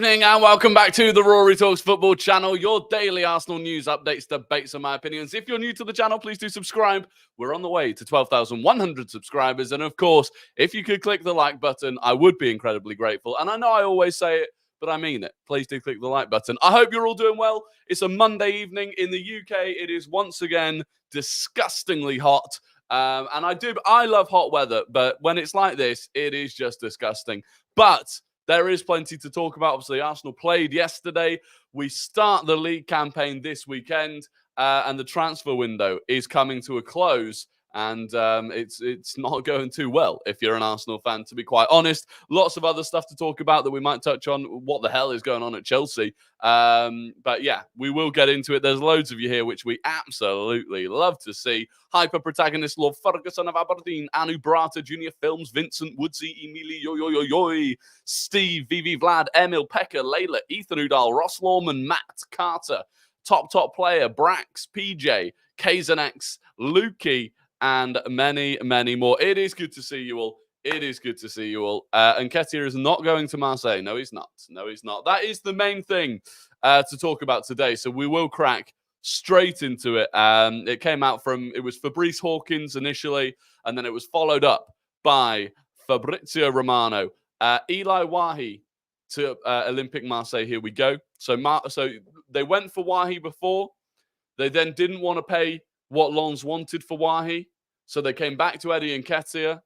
evening and welcome back to the Rory Talks Football channel, your daily Arsenal news, updates, debates and my opinions. If you're new to the channel, please do subscribe. We're on the way to 12,100 subscribers. And of course, if you could click the like button, I would be incredibly grateful. And I know I always say it, but I mean it. Please do click the like button. I hope you're all doing well. It's a Monday evening in the UK. It is once again disgustingly hot. And I love hot weather, but when it's like this, it is just disgusting. But there is plenty to talk about. Obviously, Arsenal played yesterday. We start the league campaign this weekend, and the transfer window is coming to a close. And it's not going too well if you're an Arsenal fan, to be quite honest. Lots of other stuff to talk about that we might touch on. What the hell is going on at Chelsea? But yeah, we will get into it. There's loads of you here, which we absolutely love to see. Hyper protagonist Lord Ferguson of Aberdeen, Anu Brata, Junior Films, Vincent Woodsy, Emily Yo, Steve, Vivi Vlad, Emil Pecker, Layla, Ethan Udall, Ross Lawman, Matt Carter, Top Player, Brax, PJ, Kazenex, Lukey, and many, many more. It is good to see you all. It is good to see you all. Nketiah is not going to Marseille. No, he's not. No, he's not. That is the main thing to talk about today. So we will crack straight into it. It came out it was Fabrice Hawkins initially, and then it was followed up by Fabrizio Romano. Eli Wahi to Olympique Marseille. Here we go. So they went for Wahi before. They then didn't want to pay what Lens wanted for Wahi. So they came back to Eddie Nketiah.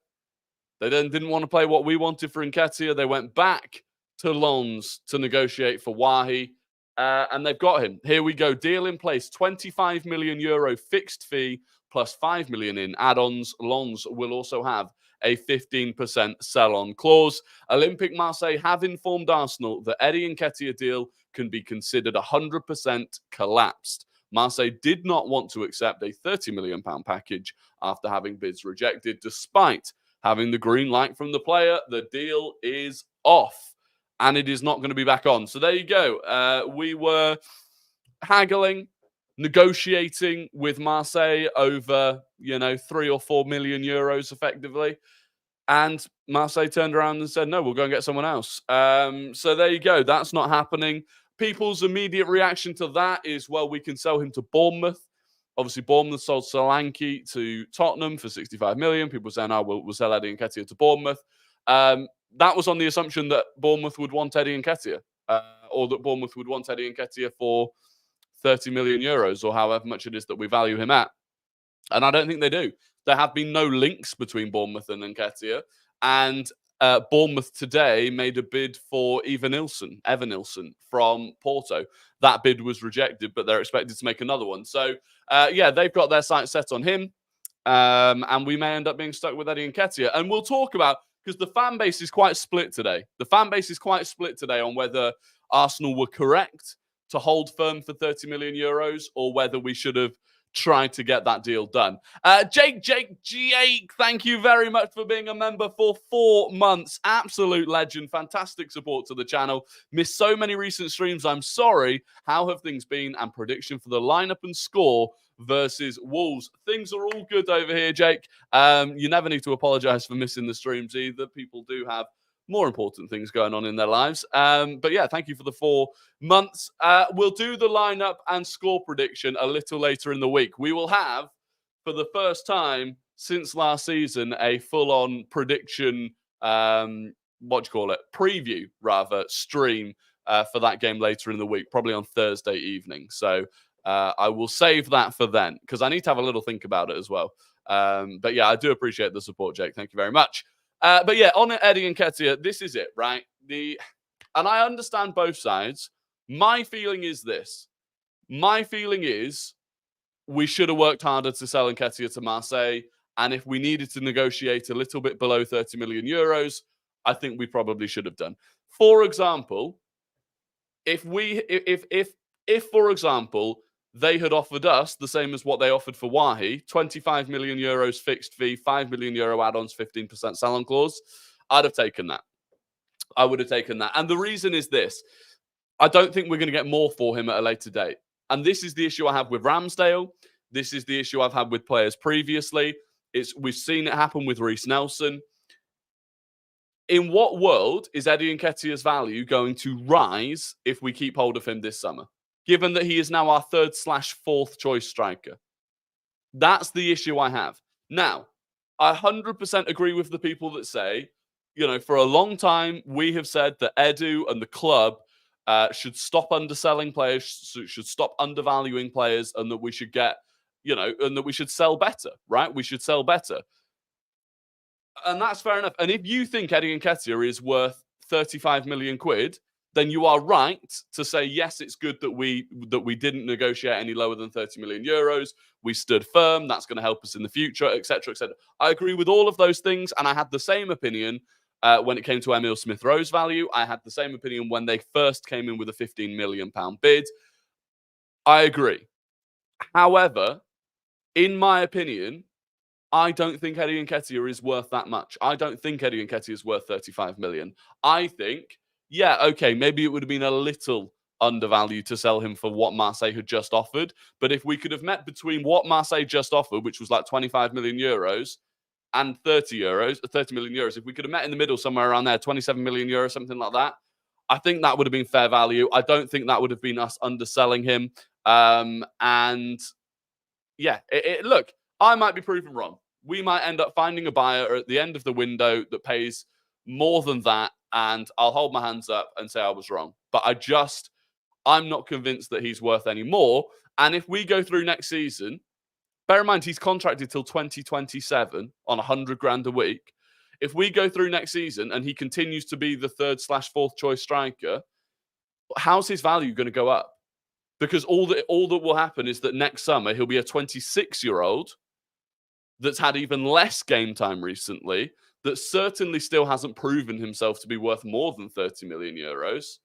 They then didn't want to play what we wanted for Nketiah. They went back to Lens to negotiate for Wahi. And they've got him. Here we go. Deal in place. 25 million euro fixed fee plus 5 million in add-ons. Lens will also have a 15% sell-on clause. Olympique Marseille have informed Arsenal that Eddie Nketiah deal can be considered 100% collapsed. Marseille did not want to accept a £30 million package after having bids rejected, despite having the green light from the player. The deal is off, and it is not going to be back on. So there you go. We were haggling, negotiating with Marseille over, 3 or 4 million euros effectively. And Marseille turned around and said, no, we'll go and get someone else. So there you go. That's not happening. People's immediate reaction to that is, well, we can sell him to Bournemouth. Obviously, Bournemouth sold Solanke to Tottenham for 65 million. People saying, we'll sell Eddie Nketiah to Bournemouth. That was on the assumption that Bournemouth would want Eddie Nketiah, or that Bournemouth would want Eddie Nketiah for 30 million euros, or however much it is that we value him at. And I don't think they do. There have been no links between Bournemouth and Nketiah. And Bournemouth today made a bid for Evan Nilsson from Porto. That bid was rejected, but they're expected to make another one. So, they've got their sights set on him. And we may end up being stuck with Eddie Nketiah. And we'll talk about, because the fan base is quite split today. The fan base is quite split today on whether Arsenal were correct to hold firm for 30 million euros or whether we should have tried to get that deal done. Jake, thank you very much for being a member for 4 months. Absolute legend. Fantastic support to the channel. Missed so many recent streams. I'm sorry. How have things been? And prediction for the lineup and score versus Wolves. Things are all good over here, Jake. You never need to apologize for missing the streams either. People do have more important things going on in their lives. But yeah, thank you for the 4 months. We'll do the lineup and score prediction a little later in the week. We will have, for the first time since last season, a full-on prediction, preview, rather, stream for that game later in the week, probably on Thursday evening. So I will save that for then, because I need to have a little think about it as well. But yeah, I do appreciate the support, Jake. Thank you very much. But yeah, on Eddie Nketiah, this is it, right? And I understand both sides. My feeling is this. My feeling is we should have worked harder to sell Nketiah to Marseille. And if we needed to negotiate a little bit below 30 million euros, I think we probably should have done. For example, if for example, they had offered us the same as what they offered for Wahi, 25 million euros fixed fee, 5 million euro add-ons, 15% sell-on clause, I'd have taken that. I would have taken that. And the reason is this. I don't think we're going to get more for him at a later date. And this is the issue I have with Ramsdale. This is the issue I've had with players previously. We've seen it happen with Reece Nelson. In what world is Eddie Nketiah's value going to rise if we keep hold of him this summer? Given that he is now our 3rd/4th choice striker. That's the issue I have. Now, I 100% agree with the people that say, for a long time, we have said that Edu and the club should stop underselling players, should stop undervaluing players, and that we should and that we should sell better, right? We should sell better. And that's fair enough. And if you think Eddie Nketiah is worth 35 million quid, then you are right to say, yes, it's good that we didn't negotiate any lower than 30 million euros. We stood firm. That's going to help us in the future, etc., etc. I agree with all of those things. And I had the same opinion when it came to Emile Smith-Rowe's value. I had the same opinion when they first came in with a £15 million bid. I agree. However, in my opinion, I don't think Eddie Nketiah is worth that much. I don't think Eddie Nketiah is worth 35 million. I think, maybe it would have been a little undervalued to sell him for what Marseille had just offered. But if we could have met between what Marseille just offered, which was like 25 million euros, and 30 million euros, if we could have met in the middle somewhere around there, 27 million euros, something like that, I think that would have been fair value. I don't think that would have been us underselling him. Look, I might be proven wrong. We might end up finding a buyer at the end of the window that pays more than that, and I'll hold my hands up and say I was wrong. But I'm not convinced that he's worth any more. And if we go through next season, bear in mind he's contracted till 2027 on 100 grand a week. If we go through next season and he continues to be the 3rd/4th choice striker, how's his value going to go up? Because all that will happen is that next summer he'll be a 26-year-old that's had even less game time recently, that certainly still hasn't proven himself to be worth more than 30 million euros.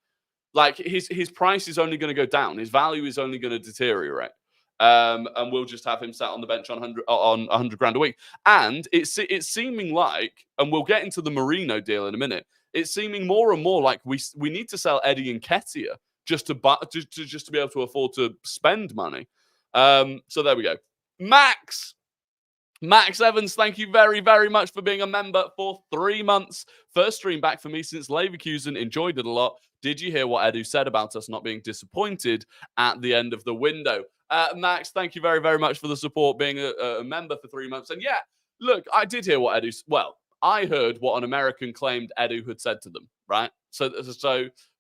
Like, his price is only going to go down. His value is only going to deteriorate. And we'll just have him sat on the bench on 100 grand a week. And it's seeming like, and we'll get into the Merino deal in a minute, it's seeming more and more like we need to sell Eddie Nketiah just to be able to afford to spend money. So there we go. Max Evans, thank you very, very much for being a member for 3 months. First stream back for me since Leverkusen. Enjoyed it a lot. Did you hear what Edu said about us not being disappointed at the end of the window? Max, thank you very, very much for the support, being a member for 3 months. And look, I did hear what I heard what an American claimed Edu had said to them, right? So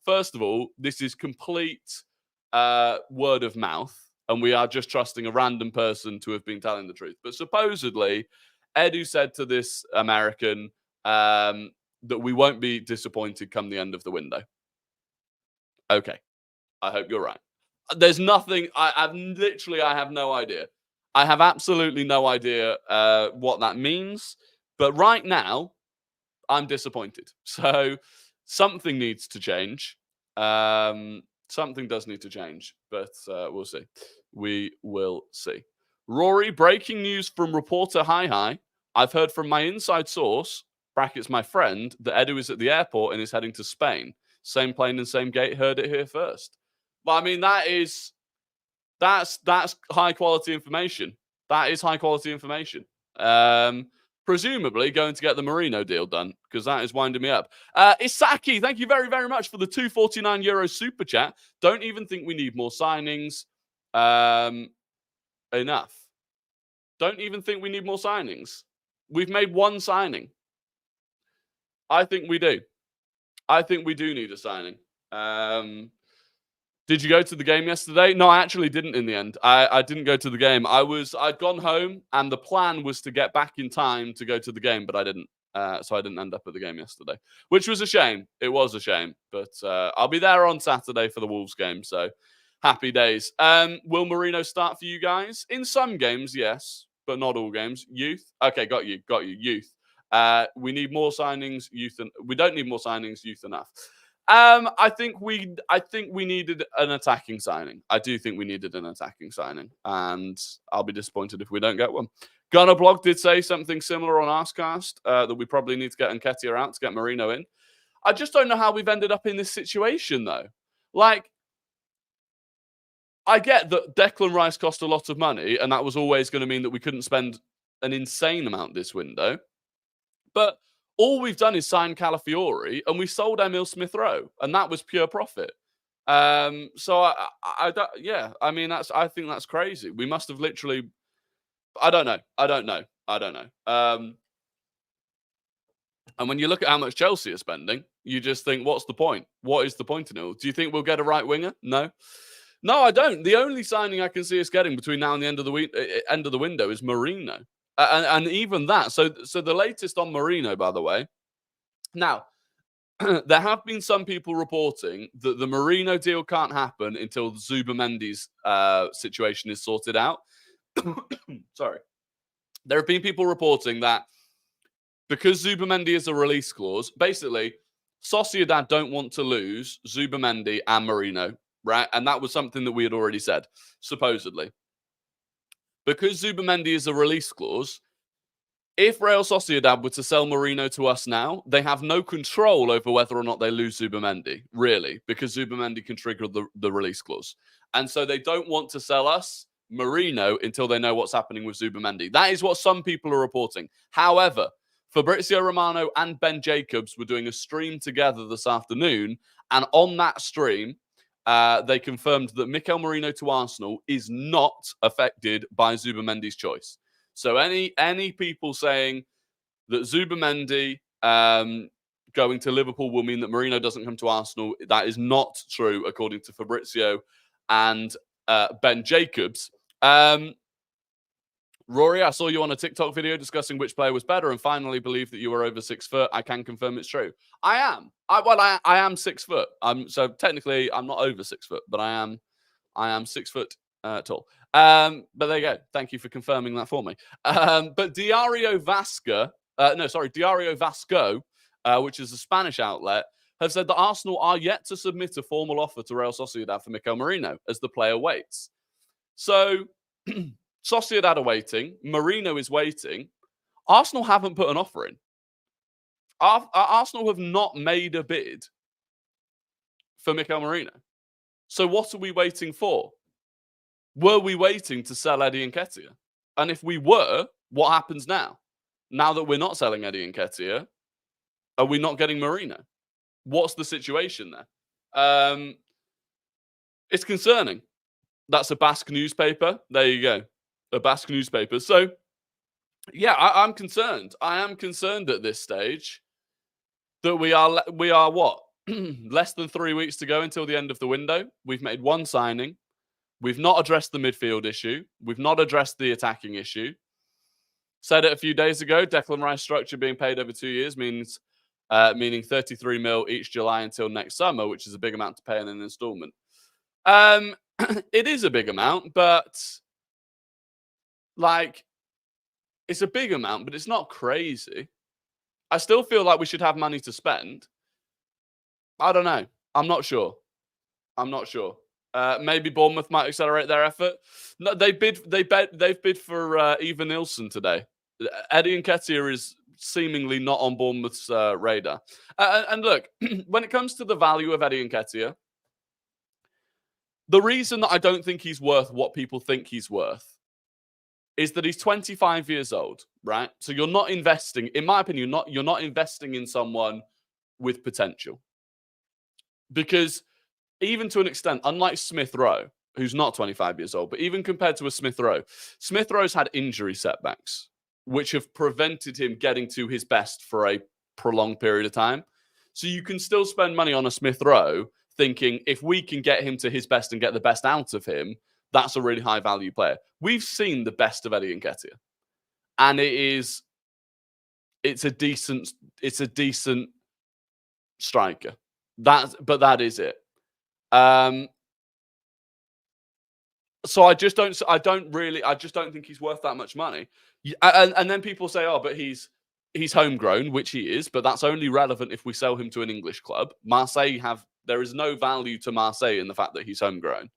first of all, this is complete word of mouth. And we are just trusting a random person to have been telling the truth. But supposedly, Edu said to this American that we won't be disappointed come the end of the window. Okay. I hope you're right. There's nothing. I have no idea. I have absolutely no idea what that means. But right now, I'm disappointed. So something needs to change. Something does need to change, but we'll see. We will see. Rory, breaking news from reporter Hi. I've heard from my inside source, brackets my friend, that Edu is at the airport and is heading to Spain. Same plane and same gate. Heard it here first. But I mean, that's high quality information. That is high quality information. Presumably going to get the Merino deal done, because that is winding me up. Isaki, thank you very, very much for the €249 super chat. Don't even think we need more signings. Enough. Don't even think we need more signings. We've made one signing. I think we do. I think we do need a signing. Did you go to the game yesterday? No, I actually didn't in the end. I didn't go to the game. I'd gone home, and the plan was to get back in time to go to the game, but I didn't. So I didn't end up at the game yesterday, which was a shame. It was a shame, but I'll be there on Saturday for the Wolves game, so happy days. Will Merino start for you guys? In some games, yes, but not all games. Youth? Okay, got you. Youth. We need more signings, youth, and we don't need more signings, youth enough. I think we needed an attacking signing. I do think we needed an attacking signing, and I'll be disappointed if we don't get one. Gunner Blog did say something similar on Arscast, that we probably need to get Nketiah out to get Merino in. I just don't know how we've ended up in this situation, though. Like, I get that Declan Rice cost a lot of money, and that was always going to mean that we couldn't spend an insane amount this window. But all we've done is sign Calafiori and we sold Emil Smith-Rowe, and that was pure profit. So I don't, yeah, I mean, I think that's crazy. We must have literally, I don't know. And when you look at how much Chelsea are spending, you just think, what's the point? What is the point in it all? Do you think we'll get a right winger? No, I don't. The only signing I can see us getting between now and the end of the window is Merino, and even that. So the latest on Merino, by the way. Now, there have been some people reporting that the Merino deal can't happen until Zubamendi's situation is sorted out. Sorry. There have been people reporting that because Zubamendi is a release clause, basically, Sociedad don't want to lose Zubamendi and Merino, right? And that was something that we had already said, supposedly. Because Zubamendi is a release clause, if Real Sociedad were to sell Merino to us now, they have no control over whether or not they lose Zubamendi, really, because Zubamendi can trigger the release clause. And so they don't want to sell us Merino until they know what's happening with Zubamendi. That is what some people are reporting. However, Fabrizio Romano and Ben Jacobs were doing a stream together this afternoon, and on that stream, they confirmed that Mikel Merino to Arsenal is not affected by Zubamendi's choice. So any people saying that Zubamendi going to Liverpool will mean that Merino doesn't come to Arsenal, that is not true, according to Fabrizio and Ben Jacobs. Rory, I saw you on a TikTok video discussing which player was better and finally believed that you were over 6 foot. I can confirm it's true. I am. I am 6 foot. So technically I'm not over 6 foot, but I am 6 foot tall. But there you go. Thank you for confirming that for me. But Diario Vasco, which is a Spanish outlet, have said that Arsenal are yet to submit a formal offer to Real Sociedad for Mikel Merino as the player waits. So Sociedad are waiting. Merino is waiting. Arsenal haven't put an offer in. Arsenal have not made a bid for Mikel Merino. So what are we waiting for? Were we waiting to sell Eddie Nketiah? And if we were, what happens now? Now that we're not selling Eddie Nketiah, are we not getting Merino? What's the situation there? It's concerning. That's a Basque newspaper. There you go. A Basque newspaper. So, yeah, I'm concerned. I am concerned at this stage that we are what? Less than 3 weeks to go until the end of the window. We've made one signing. We've not addressed the midfield issue. We've not addressed the attacking issue. Said it a few days ago, Declan Rice structure being paid over 2 years meaning 33 mil each July until next summer, which is a big amount to pay in an installment. It is a big amount, but it's a big amount, but it's not crazy. I still feel like we should have money to spend. I don't know. I'm not sure. Maybe Bournemouth might accelerate their effort. No, they've bid for Eva Nilsson today. Eddie Nketiah is seemingly not on Bournemouth's radar. And look, when it comes to the value of Eddie Nketiah, the reason that I don't think he's worth what people think he's worth is that he's 25 years old, right? So you're not investing, in my opinion, you're not investing in someone with potential. Because even to an extent, unlike Smith-Rowe, who's not 25 years old, but even compared to a Smith-Rowe's had injury setbacks, which have prevented him getting to his best for a prolonged period of time. So you can still spend money on a Smith-Rowe thinking if we can get him to his best and get the best out of him, that's a really high value player. We've seen the best of Eddie Nketiah. And it's a decent striker. But that is it. So I just don't think he's worth that much money. And then people say, oh, but he's homegrown, which he is, but that's only relevant if we sell him to an English club. There is no value to Marseille in the fact that he's homegrown.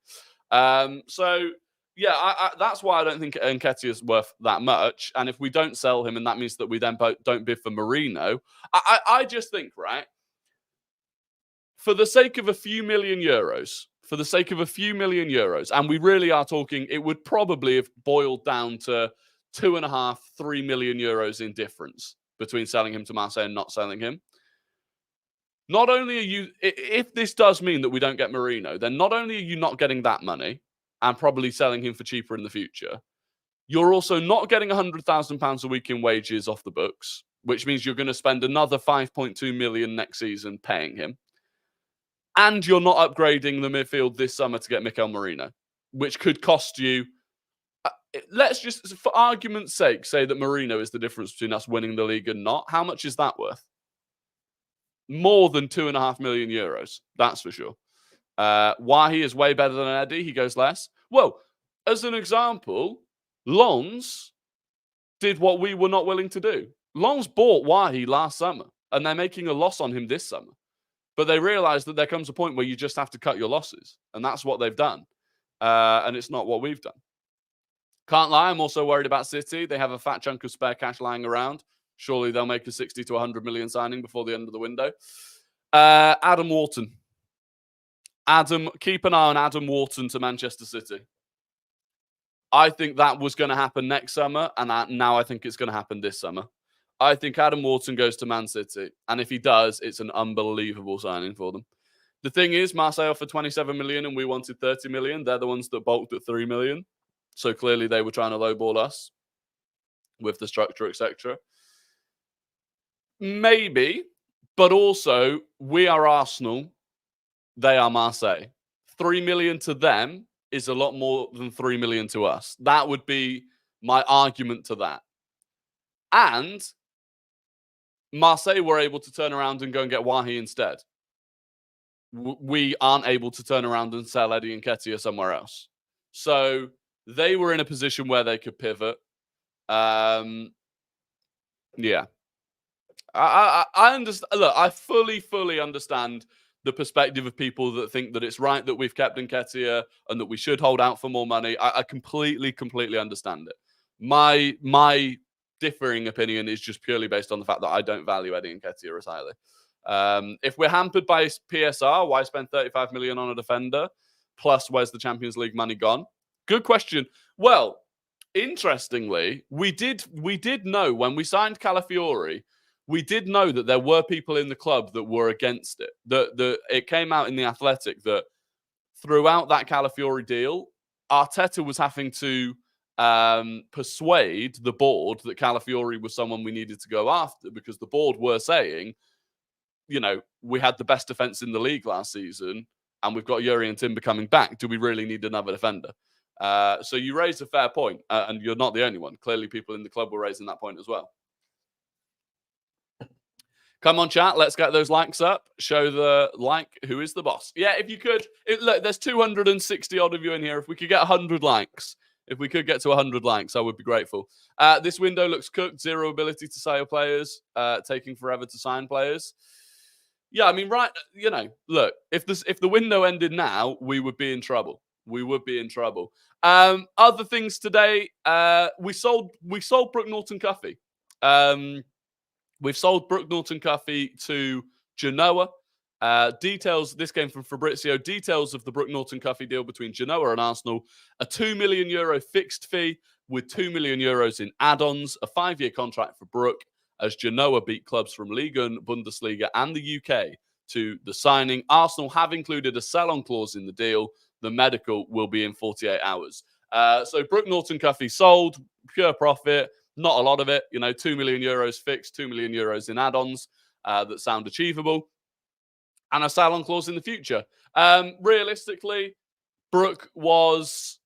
So yeah, that's why I don't think Nketiah is worth that much. And if we don't sell him, and that means that we then don't bid for Merino, I just think, right, for the sake of a few million euros, and we really are talking, it would probably have boiled down to 2.5, 3 million euros in difference. between selling him to Marseille and not selling him. Not only are you, if this does mean that we don't get Merino, then not only are you not getting that money and probably selling him for cheaper in the future, you're also not getting £100,000 a week in wages off the books, which means you're going to spend another 5.2 million next season paying him. And you're not upgrading the midfield this summer to get Mikel Merino, which could cost you. Let's just, for argument's sake, say that Merino is the difference between us winning the league and not. How much is that worth? More than €2.5 million. That's for sure. Wahi is way better than Eddie. He goes less. Well, as an example, Lons did what we were not willing to do. Lons bought Wahi last summer, and they're making a loss on him this summer. But they realize that there comes a point where you just have to cut your losses. And that's what they've done. And it's not what we've done. Can't lie, I'm also worried about City. They have a fat chunk of spare cash lying around. Surely they'll make a 60 to 100 million signing before the end of the window. Adam Wharton. Keep an eye on Adam Wharton to Manchester City. I think that was going to happen next summer, and now I think it's going to happen this summer. I think Adam Wharton goes to Man City, and if he does, it's an unbelievable signing for them. The thing is, Marseille offered 27 million and we wanted 30 million. They're the ones that balked at 3 million. So clearly they were trying to lowball us with the structure, etc. Maybe, but also we are Arsenal. They are Marseille. 3 million to them is a lot more than 3 million to us. That would be my argument to that. And Marseille were able to turn around and go and get Wahi instead. We aren't able to turn around and sell Eddie Nketiah somewhere else. So they were in a position where they could pivot. Yeah. I understand. Look, I fully understand the perspective of people that think that it's right that we've kept Nketiah and that we should hold out for more money. I completely understand it. My differing opinion is just purely based on the fact that I don't value Eddie Nketiah as highly. If we're hampered by PSR, why spend 35 million on a defender? Plus, where's the Champions League money gone? Good question. Well, interestingly, we did know when we signed Calafiori, we did know that there were people in the club that were against it. It came out in The Athletic that throughout that Calafiori deal, Arteta was having to persuade the board that Calafiori was someone we needed to go after, because the board were saying, you know, we had the best defense in the league last season and we've got Rory and Timber coming back. Do we really need another defender? So you raised a fair point, and you're not the only one. Clearly, people in the club were raising that point as well. Come on, chat. Let's get those likes up. Show the like. Who is the boss? Yeah, if you could. Look, there's 260 odd of you in here. If we could get 100 likes, if we could get to 100 likes, I would be grateful. This window looks cooked. Zero ability to sell players. Taking forever to sign players. Yeah, I mean, right. You know, look. If the window ended now, we would be in trouble. We would be in trouble. Other things today. We sold Brooke Norton-Cuffy. We've sold Brooke Norton-Cuffy to Genoa. Details, this came from Fabrizio. Details of the Brooke Norton-Cuffy deal between Genoa and Arsenal. A €2 million fixed fee with €2 million in add-ons. A 5-year contract for Brooke as Genoa beat clubs from Liga and Bundesliga and the UK to the signing. Arsenal have included a sell-on clause in the deal. The medical will be in 48 hours. So Brooke Norton-Cuffy sold, pure profit. Not a lot of it, you know, €2 million fixed, €2 million in add-ons that sound achievable, and a sell-on clause in the future. Realistically, Brooke was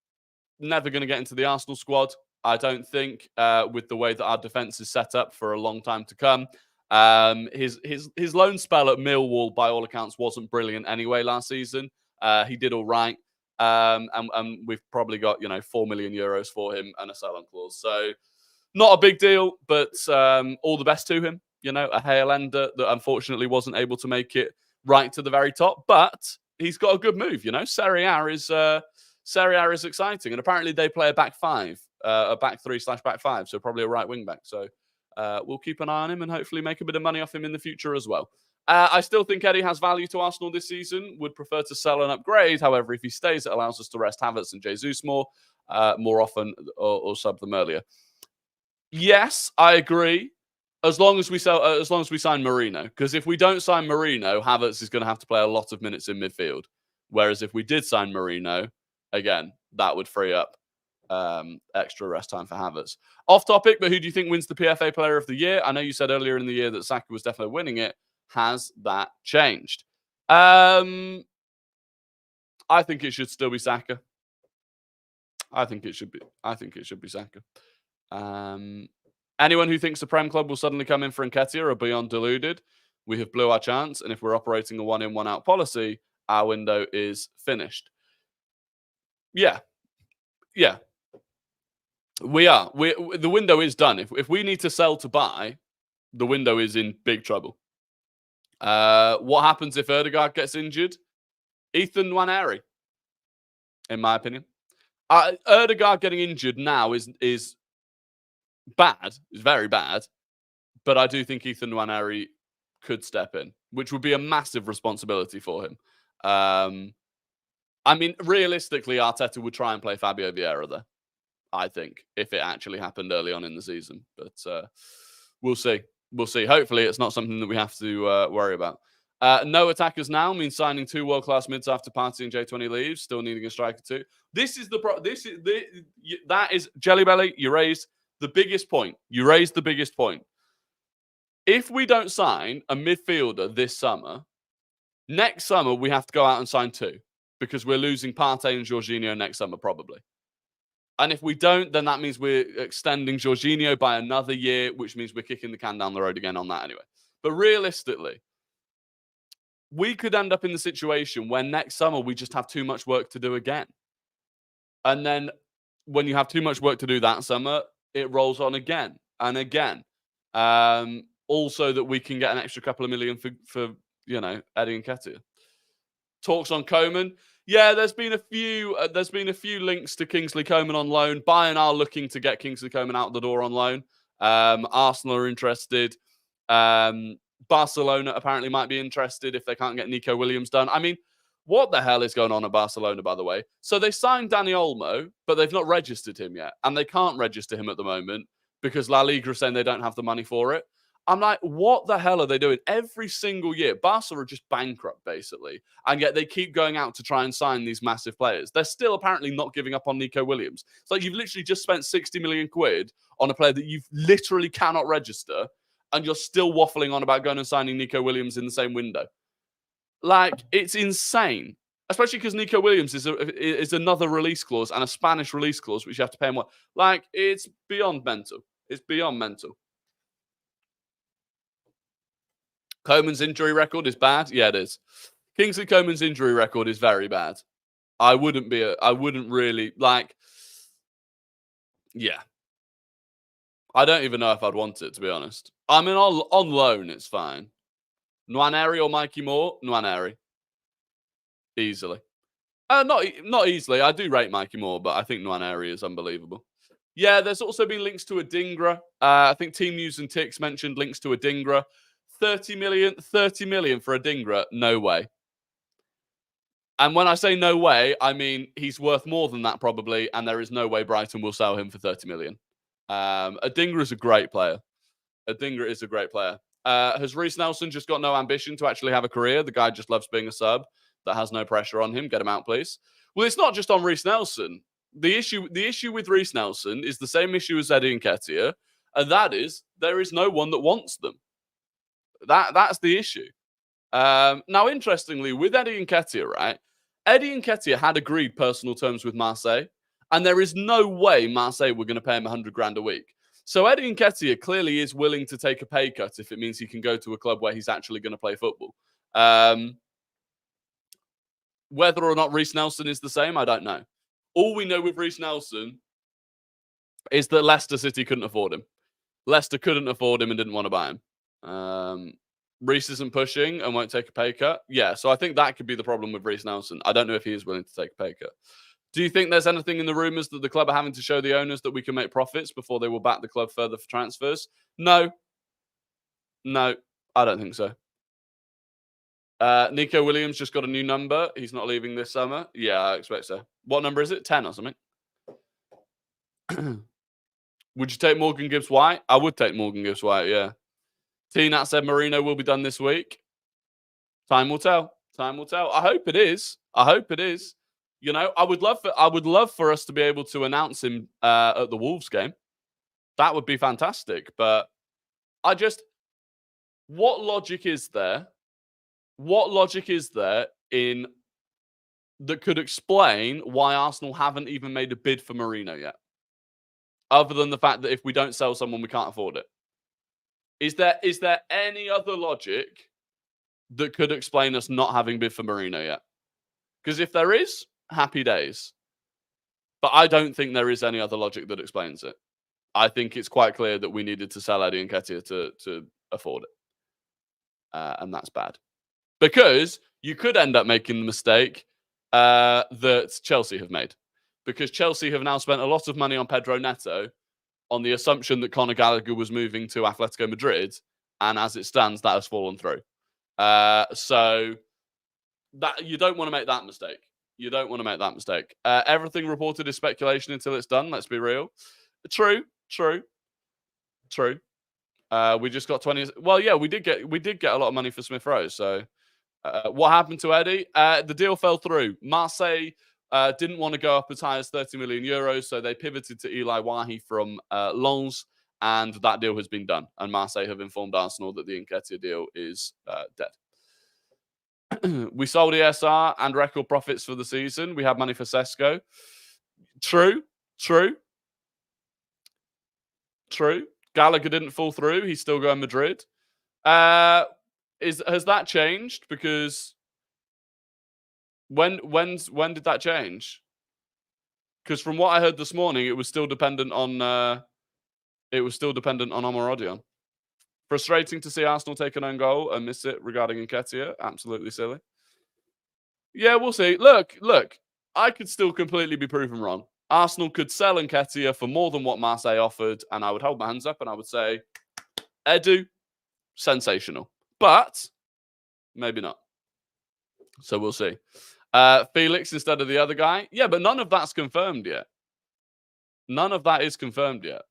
never going to get into the Arsenal squad, I don't think, with the way that our defence is set up for a long time to come. His loan spell at Millwall, by all accounts, wasn't brilliant anyway last season. He did all right, and we've probably got, you know, €4 million for him and a sell-on clause. So not a big deal, but all the best to him. You know, a Highlander that unfortunately wasn't able to make it right to the very top, but he's got a good move. You know, Serie A is exciting, and apparently they play a back five, a back 3/back 5, so probably a right wing back. So we'll keep an eye on him and hopefully make a bit of money off him in the future as well. I still think Eddie has value to Arsenal this season. Would prefer to sell and upgrade. However, if he stays, it allows us to rest Havertz and Jesus more often or sub them earlier. Yes, I agree. As long as we sign Merino, because if we don't sign Merino, Havertz is going to have to play a lot of minutes in midfield. Whereas if we did sign Merino, again, that would free up extra rest time for Havertz. Off topic, but who do you think wins the PFA Player of the Year? I know you said earlier in the year that Saka was definitely winning it. Has that changed? I think it should still be Saka. I think it should be Saka. Anyone who thinks the Prem Club will suddenly come in for Nketiah are beyond deluded. We have blew our chance, and if we're operating a one-in, one-out policy, our window is finished. Yeah. We are. The window is done. If we need to sell to buy, the window is in big trouble. What happens if Ødegaard gets injured? Ethan Nwaneri, in my opinion. Ødegaard getting injured now is bad. It's very bad. But I do think Ethan Nwaneri could step in, which would be a massive responsibility for him. I mean, realistically, Arteta would try and play Fabio Vieira there, I think, if it actually happened early on in the season. But we'll see. We'll see. Hopefully, it's not something that we have to worry about. No attackers now means signing 2 world-class mids after Partey and J20 leaves, still needing a striker too. That is Jelly Belly. You raised the biggest point. If we don't sign a midfielder this summer, next summer we have to go out and sign 2 because we're losing Partey and Jorginho next summer probably. And if we don't, then that means we're extending Jorginho by another year, which means we're kicking the can down the road again on that anyway. But realistically, we could end up in the situation where next summer we just have too much work to do again. And then when you have too much work to do that summer, it rolls on again and again. Also that we can get an extra couple of million for Eddie Nketiah. Talks on Coman. Yeah, there's been a few links to Kingsley Coman on loan. Bayern are looking to get Kingsley Coman out the door on loan. Arsenal are interested. Barcelona apparently might be interested if they can't get Nico Williams done. I mean, what the hell is going on at Barcelona, by the way? So they signed Dani Olmo, but they've not registered him yet. And they can't register him at the moment because La Liga are saying they don't have the money for it. I'm like, what the hell are they doing? Every single year, Barca are just bankrupt, basically. And yet they keep going out to try and sign these massive players. They're still apparently not giving up on Nico Williams. It's like you've literally just spent 60 million quid on a player that you literally cannot register, and you're still waffling on about going and signing Nico Williams in the same window. Like, it's insane. Especially because Nico Williams is another release clause and a Spanish release clause, which you have to pay him what? Like, it's beyond mental. It's beyond mental. Coman's injury record is bad. Yeah, it is. Kingsley Coman's injury record is very bad. I wouldn't really like. Yeah. I don't even know if I'd want it, to be honest. I mean, on loan, it's fine. Nwaneri or Mikey Moore? Nwaneri. Easily. Not easily. I do rate Mikey Moore, but I think Nwaneri is unbelievable. Yeah, there's also been links to Adingra. I think Team News and Ticks mentioned links to Adingra. 30 million for Adingra? No way. And when I say no way, I mean he's worth more than that probably, and there is no way Brighton will sell him for 30 million. Adingra is a great player. Has Reece Nelson just got no ambition to actually have a career? The guy just loves being a sub that has no pressure on him. Get him out, please. Well, it's not just on Reece Nelson. The issue with Reece Nelson is the same issue as Eddie Nketiah, and that is there is no one that wants them. That's the issue. Now, interestingly, with Eddie Nketiah, right? Eddie Nketiah had agreed personal terms with Marseille, and there is no way Marseille were going to pay him 100 grand a week. So Eddie Nketiah clearly is willing to take a pay cut if it means he can go to a club where he's actually going to play football. Whether or not Reece Nelson is the same, I don't know. All we know with Reece Nelson is that Leicester City couldn't afford him. Leicester couldn't afford him and didn't want to buy him. Reece isn't pushing and won't take a pay cut. Yeah, so I think that could be the problem with Reece Nelson. I don't know if he is willing to take a pay cut. Do you think there's anything in the rumours that the club are having to show the owners that we can make profits before they will back the club further for transfers? No, I don't think so. Nico Williams just got a new number. He's not leaving this summer. Yeah, I expect so. What number is it? 10 or something? Would you take Morgan Gibbs-White? I would take Morgan Gibbs-White, yeah. T-Nat said Merino will be done this week. Time will tell. Time will tell. I hope it is. I hope it is. You know, I would love for us to be able to announce him at the Wolves game. That would be fantastic. But what logic is there? What logic is there in that could explain why Arsenal haven't even made a bid for Merino yet? Other than the fact that if we don't sell someone, we can't afford it. Is there any other logic that could explain us not having bid for Merino yet? Because if there is, happy days. But I don't think there is any other logic that explains it. I think it's quite clear that we needed to sell Eddie Nketiah to afford it. And that's bad. Because you could end up making the mistake that Chelsea have made. Because Chelsea have now spent a lot of money on Pedro Neto on the assumption that Conor Gallagher was moving to Atletico Madrid. And as it stands, that has fallen through. So that you don't want to make that mistake. You don't want to make that mistake. Everything reported is speculation until it's done. Let's be real. True. We just got 20. Well, yeah, we did get a lot of money for Smith Rowe. So what happened to Eddie? The deal fell through. Marseille didn't want to go up as high as 30 million euros, so they pivoted to Eli Wahi from Lens, and that deal has been done. And Marseille have informed Arsenal that the Nketiah deal is dead. We sold ESR and record profits for the season. We had money for Sesko. True. Gallagher didn't fall through. He's still going Madrid. Has that changed? Because when did that change? Because from what I heard this morning, it was still dependent on Omarodion. Frustrating to see Arsenal take an own goal and miss it regarding Nketiah. Absolutely silly. Yeah, we'll see. Look, I could still completely be proven wrong. Arsenal could sell Nketiah for more than what Marseille offered, and I would hold my hands up and I would say, Edu, sensational. But maybe not. So we'll see. Felix instead of the other guy. Yeah, but none of that's confirmed yet. None of that is confirmed yet.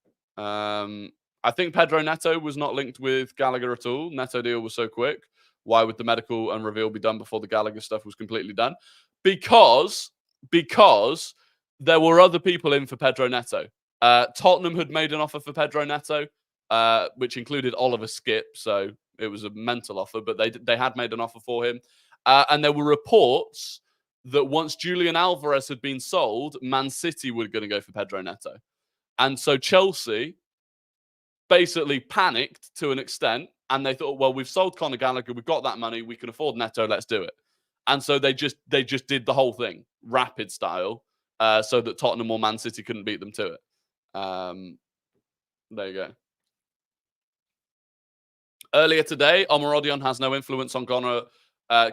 I think Pedro Neto was not linked with Gallagher at all. Neto deal was so quick. Why would the medical and reveal be done before the Gallagher stuff was completely done? Because there were other people in for Pedro Neto. Tottenham had made an offer for Pedro Neto, which included Oliver Skip. So it was a mental offer, but they had made an offer for him. And there were reports that once Julian Alvarez had been sold, Man City were going to go for Pedro Neto. And so Chelsea basically panicked to an extent, and they thought, well, we've sold Conor Gallagher, we've got that money, we can afford Neto, let's do it. And so they just did the whole thing, rapid style, so that Tottenham or Man City couldn't beat them to it. There you go. Earlier today, Omarodion has no influence on Conor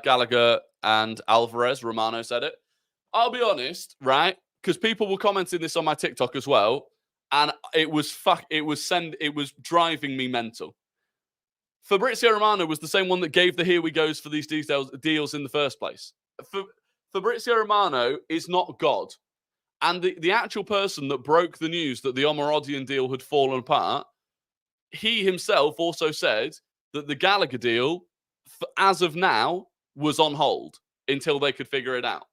Gallagher and Alvarez. Romano said it. I'll be honest, right? Because people were commenting this on my TikTok as well, and it was driving me mental. Fabrizio Romano was the same one that gave the here we goes for these deals in the first place. Fabrizio Romano is not God. And the actual person that broke the news that the Omarodion deal had fallen apart, he himself also said that the Gallagher deal, as of now, was on hold until they could figure it out.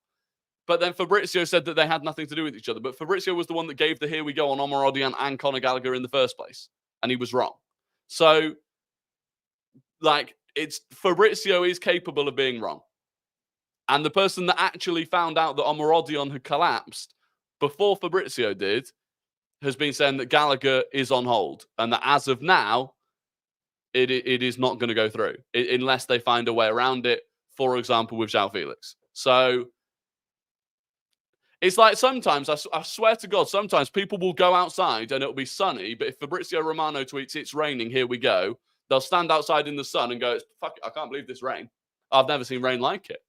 But then Fabrizio said that they had nothing to do with each other. But Fabrizio was the one that gave the here we go on Omarodion and Conor Gallagher in the first place. And he was wrong. So, Fabrizio is capable of being wrong. And the person that actually found out that Omarodion had collapsed before Fabrizio did has been saying that Gallagher is on hold. And that as of now, it is not going to go through unless they find a way around it, for example, with João Felix. So it's like sometimes, I swear to God, sometimes people will go outside and it'll be sunny, but if Fabrizio Romano tweets, it's raining, here we go, they'll stand outside in the sun and go, fuck it, I can't believe this rain. I've never seen rain like it.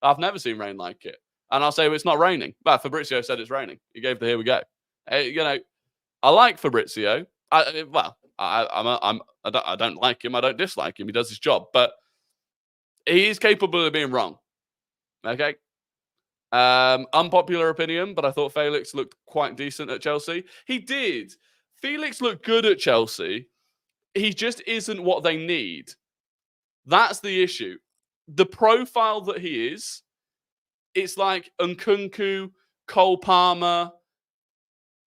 And I'll say, well, it's not raining. But Fabrizio said it's raining. He gave the here we go. I like Fabrizio. I don't like him. I don't dislike him. He does his job. But he is capable of being wrong. Okay? Unpopular opinion, but I thought Felix looked quite decent at Chelsea. He did. Felix looked good at Chelsea. he just isn't what they need. That's the issue. The profile that he is, it's like Nkunku, Cole Palmer.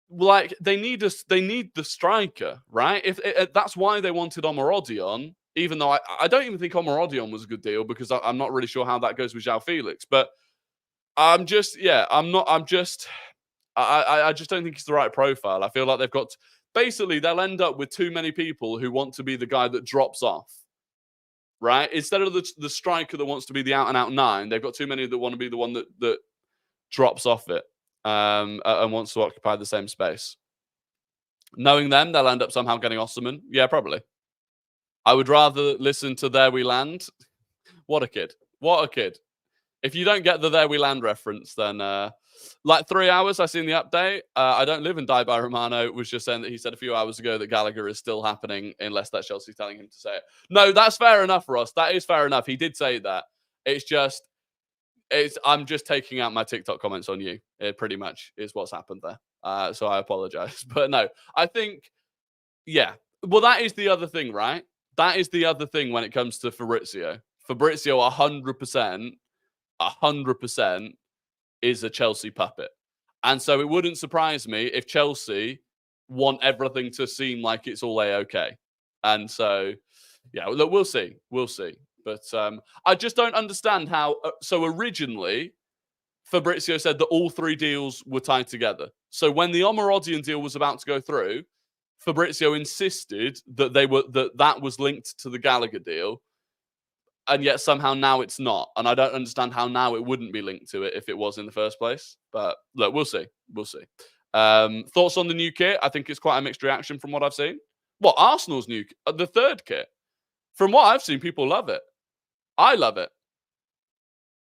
Like they need the striker, right? If that's why they wanted Omarodion, even though I don't even think Omarodion was a good deal because I'm not really sure how that goes with João Felix. But I just don't think it's the right profile. I feel like they've got basically they'll end up with too many people who want to be the guy that drops off, right? Instead of the striker that wants to be the out and out 9, they've got too many that want to be the one that drops off it and wants to occupy the same space. Knowing them, they'll end up somehow getting Osserman. Yeah, probably. I would rather listen to There We Land. What a kid. What a kid. If you don't get the There We Land reference, then like 3 hours, I seen the update. I don't live in Die by Romano was just saying that he said a few hours ago that Gallagher is still happening unless that's Chelsea telling him to say it. No, that's fair enough, Ross. That is fair enough. He did say that. I'm just taking out my TikTok comments on you. It pretty much is what's happened there. So I apologize. But no, I think, yeah. Well, that is the other thing, right? That is the other thing when it comes to Fabrizio. Fabrizio, 100% is a Chelsea puppet. And so it wouldn't surprise me if Chelsea want everything to seem like it's all A-okay. And so, yeah, look, we'll see. We'll see. But I just don't understand how... so originally, Fabrizio said that all 3 deals were tied together. So when the Omarodion deal was about to go through, Fabrizio insisted that that was linked to the Gallagher deal, and yet somehow now it's not. And I don't understand how now it wouldn't be linked to it if it was in the first place. But look, we'll see. We'll see. Thoughts on the new kit? I think it's quite a mixed reaction from what I've seen. What, Arsenal's new the third kit? From what I've seen, people love it. I love it.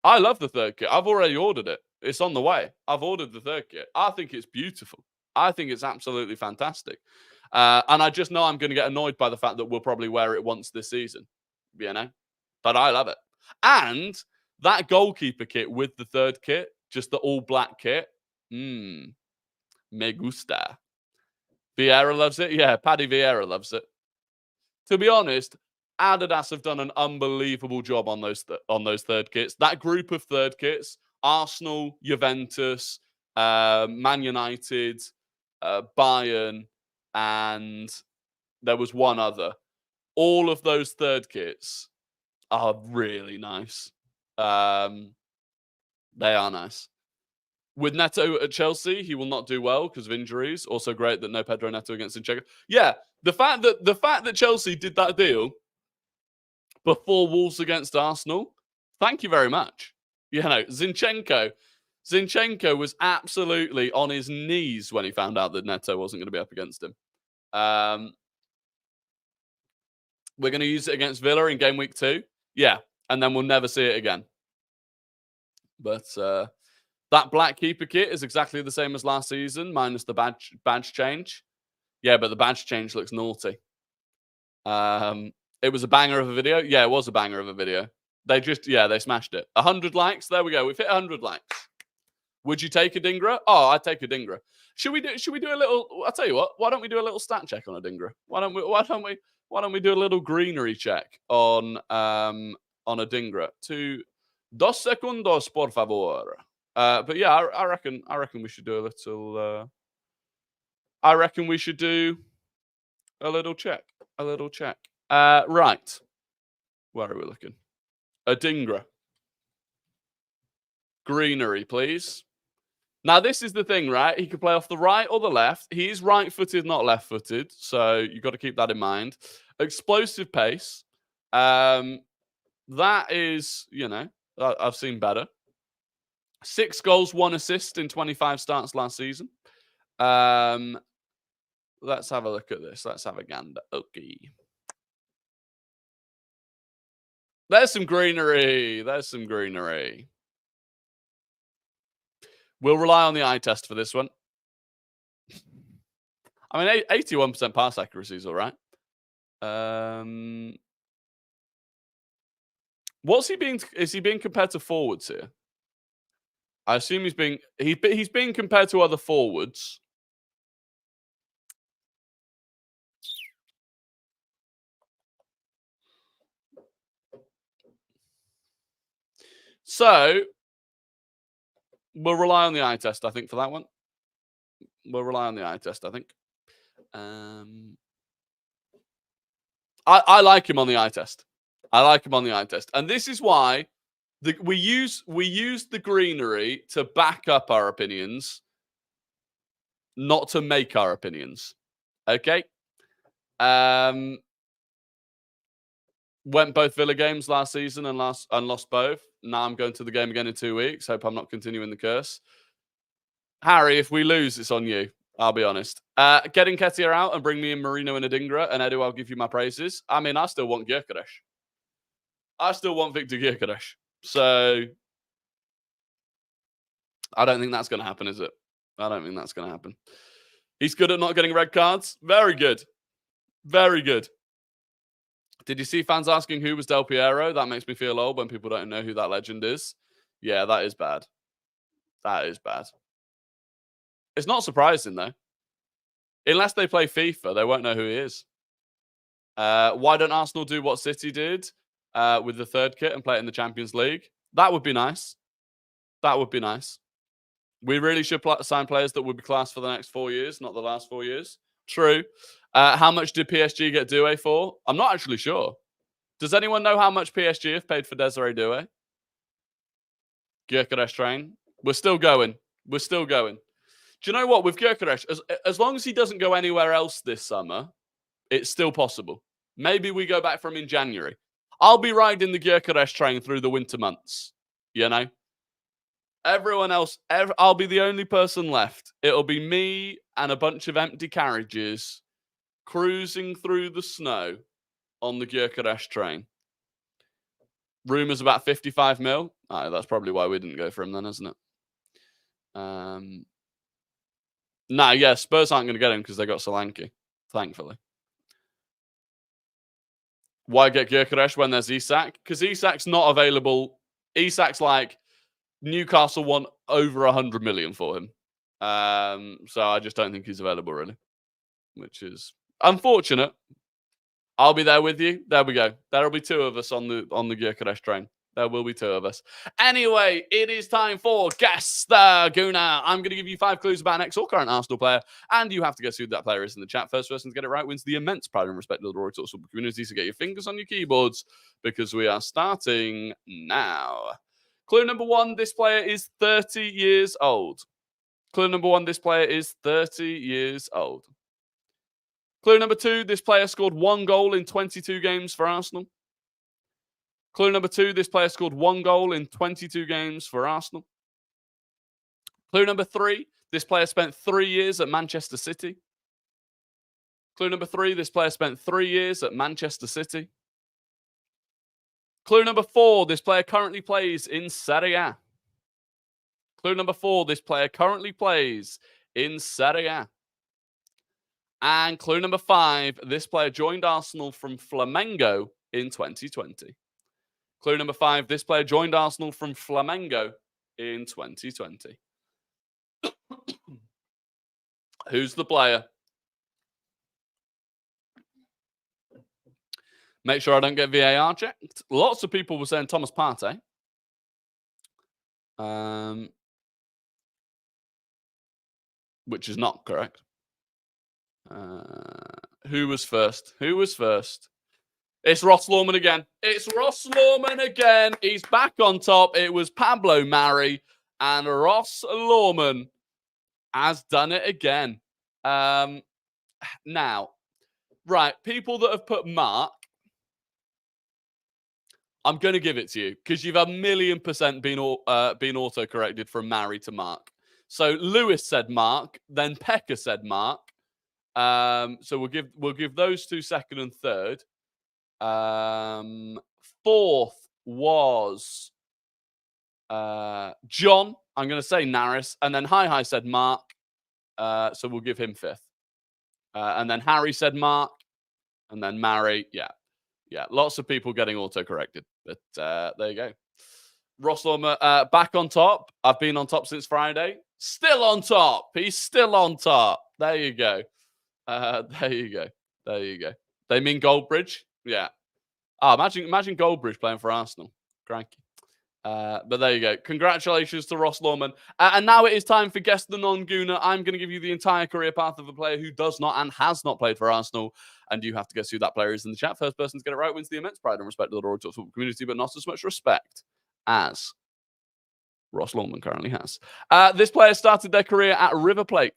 I love the third kit. I've already ordered it. It's on the way. I've ordered the third kit. I think it's beautiful. I think it's absolutely fantastic. And I just know I'm going to get annoyed by the fact that we'll probably wear it once this season. You know? But I love it. And that goalkeeper kit with the third kit, just the all black kit. Me gusta. Vieira loves it. Yeah, Paddy Vieira loves it. To be honest, Adidas have done an unbelievable job on those third kits. That group of third kits, Arsenal, Juventus, Man United, Bayern, and there was one other. All of those third kits are really nice. They are nice. With Neto at Chelsea, he will not do well because of injuries. Also great that no Pedro Neto against Zinchenko. Yeah, the fact that Chelsea did that deal before Wolves against Arsenal, thank you very much. You know, Zinchenko was absolutely on his knees when he found out that Neto wasn't going to be up against him. We're going to use it against Villa in game week 2. Yeah, and then we'll never see it again. But that black keeper kit is exactly the same as last season, minus the badge change. Yeah, but the badge change looks naughty. It was a banger of a video. Yeah, it was a banger of a video. They smashed it. 100 likes. There we go. We've hit 100 likes. Would you take Adingra? Oh, I'd take Adingra. Should we do a little? I'll tell you what. Why don't we do a little stat check on Adingra? Why don't we do a little greenery check on Adingra? 2 segundos, por favor. But yeah, I reckon we should do a little. I reckon we should do a little check. Right. Where are we looking? Adingra. Greenery, please. Now, this is the thing, right? He can play off the right or the left. He is right-footed, not left-footed. So you've got to keep that in mind. Explosive pace. That is, I've seen better. 6 goals, 1 assist in 25 starts last season. Let's have a look at this. Let's have a gander. Okay. There's some greenery. We'll rely on the eye test for this one. I mean, 81% pass accuracy is all right. What's he being? Is he being compared to forwards here? I assume he's being compared to other forwards. So we'll rely on the eye test, I think, for that one. We'll rely on the eye test, I think. I like him on the eye test. I like him on the eye test. And this is why we use the greenery to back up our opinions, not to make our opinions. Okay? Went both Villa games last season and lost both. Now I'm going to the game again in 2 weeks. Hope I'm not continuing the curse. Harry, if we lose, it's on you. I'll be honest. Get Nketiah out and bring me in Merino and Adingra, and Edu, I'll give you my praises. I mean, I still want Gyokeres. I still want Victor Gyokeres. So I don't think that's going to happen, is it? I don't think that's going to happen. He's good at not getting red cards. Very good. Very good. Did you see fans asking who was Del Piero? That makes me feel old when people don't know who that legend is. Yeah, that is bad. That is bad. It's not surprising, though. Unless they play FIFA, they won't know who he is. Why don't Arsenal do what City did with the third kit and play it in the Champions League? That would be nice. That would be nice. We really should sign players that would be class for the next 4 years, not the last 4 years. True. How much did PSG get Doué for? I'm not actually sure. Does anyone know how much PSG have paid for Desiree Doué? Gyokeres train. We're still going. We're still going. Do you know what? With Gyokeres, as long as he doesn't go anywhere else this summer, it's still possible. Maybe we go back from in January. I'll be riding the Gyokeres train through the winter months. You know? Everyone else, I'll be the only person left. It'll be me and a bunch of empty carriages cruising through the snow on the Gyokeres train. Rumours about 55 mil. That's probably why we didn't go for him then, isn't it? Yeah, Spurs aren't going to get him because they got Solanke, thankfully. Why get Gyokeres when there's Isak? Because Isak's not available. Isak's like Newcastle want over 100 million for him. So I just don't think he's available, really, which is unfortunate. I'll be there with you. There we go. There'll be 2 of us on the Gyokeres train. There will be 2 of us. Anyway, it is time for Guess the Gooner. I'm going to give you 5 clues about an ex or current Arsenal player, and you have to guess who that player is in the chat. First person to get it right wins the immense pride and respect of the RoryTalksFootball community. So get your fingers on your keyboards because we are starting now. Clue number 1, this player is 30 years old. Clue number 1, this player is 30 years old. Clue number 2, this player scored 1 goal in 22 games for Arsenal. Clue number 2, this player scored 1 goal in 22 games for Arsenal. Clue number 3, this player spent 3 years at Manchester City. Clue number 3, this player spent 3 years at Manchester City. Clue number 4, this player currently plays in Serie A. Clue number 4, this player currently plays in Serie A. And clue number 5, this player joined Arsenal from Flamengo in 2020. Clue number 5, this player joined Arsenal from Flamengo in 2020. Who's the player? Make sure I don't get VAR checked. Lots of people were saying Thomas Partey. Which is not correct. Who was first? Who was first? It's Ross Lawman again. It's Ross Lawman again. He's back on top. It was Pablo Mari, and Ross Lawman has done it again. Now, right, people that have put Mark, I'm going to give it to you because you've 1,000,000% been auto-corrected from Mari to Mark. So Lewis said Mark, then Pekka said Mark. So we'll give those 2 second and third. 4th was John. I'm going to say Naris, and then Hi said Mark. So we'll give him 5th. And then Harry said Mark, and then Mari. Yeah. Lots of people getting auto-corrected, but there you go. Ross Lawman back on top. I've been on top since Friday. Still on top. He's still on top. There you go. There you go. They mean Goldbridge. Yeah. Imagine Goldbridge playing for Arsenal. Cranky. But there you go. Congratulations to Ross Lawman. And now it is time for Guess the Non-Gooner. I'm going to give you the entire career path of a player who does not and has not played for Arsenal. And you have to guess who that player is in the chat. First person to get it right wins the immense pride and respect of the Rory Talks Football community, but not as much respect as Ross Lawman currently has. This player started their career at River Plate.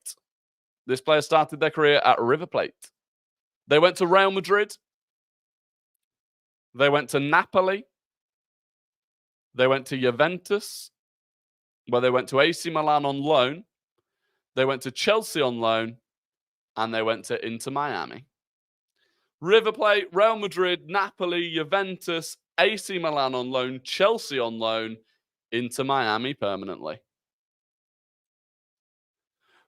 They went to Real Madrid. They went to Napoli. They went to Juventus, where they went to AC Milan on loan. They went to Chelsea on loan, and they went to Inter Miami. River Plate, Real Madrid, Napoli, Juventus, AC Milan on loan, Chelsea on loan, Inter Miami permanently.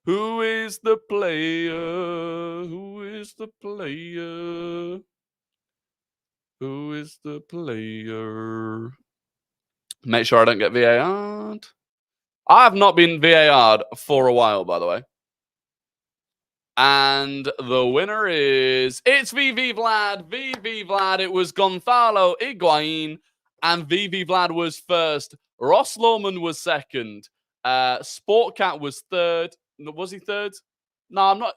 Who is the player? Who is the player? Who is the player? Make sure I don't get VAR'd. I have not been VAR'd for a while, by the way. And the winner is... It's VV Vlad. VV Vlad. It was Gonzalo Higuain. And VV Vlad was first. Ross Lawman was second. Sportcat was third. Was he third? No, I'm not...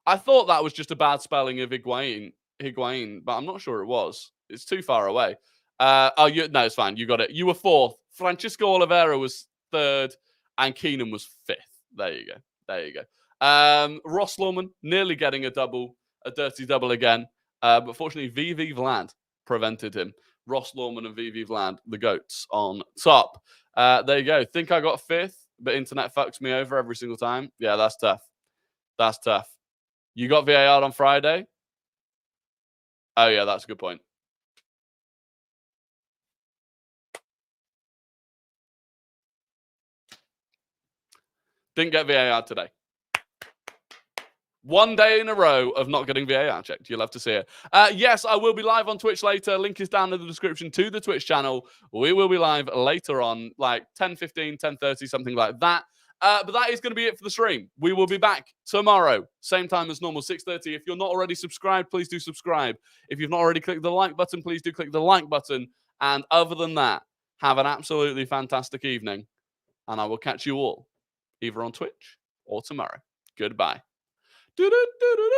I thought that was just a bad spelling of Higuain, but I'm not sure it was. It's too far away. No, it's fine. You got it. You were fourth. Francisco Oliveira was third, and Keenan was fifth. There you go. Ross Lawman nearly getting a dirty double again, but fortunately VV Vlad prevented him. Ross Lawman and VV Vlad, the goats, on top. There you go. Think I got fifth, but internet fucks me over every single time. Yeah, that's tough. You got VAR on Friday? Oh, yeah, that's a good point. Didn't get VAR today. One day in a row of not getting VAR checked. You'll have to see it. Yes, I will be live on Twitch later. Link is down in the description to the Twitch channel. We will be live later on, like 10:15, 10:30, something like that. But that is going to be it for the stream. We will be back tomorrow, same time as normal, 6:30. If you're not already subscribed, please do subscribe. If you've not already clicked the like button, please do click the like button. And other than that, have an absolutely fantastic evening. And I will catch you all either on Twitch or tomorrow. Goodbye.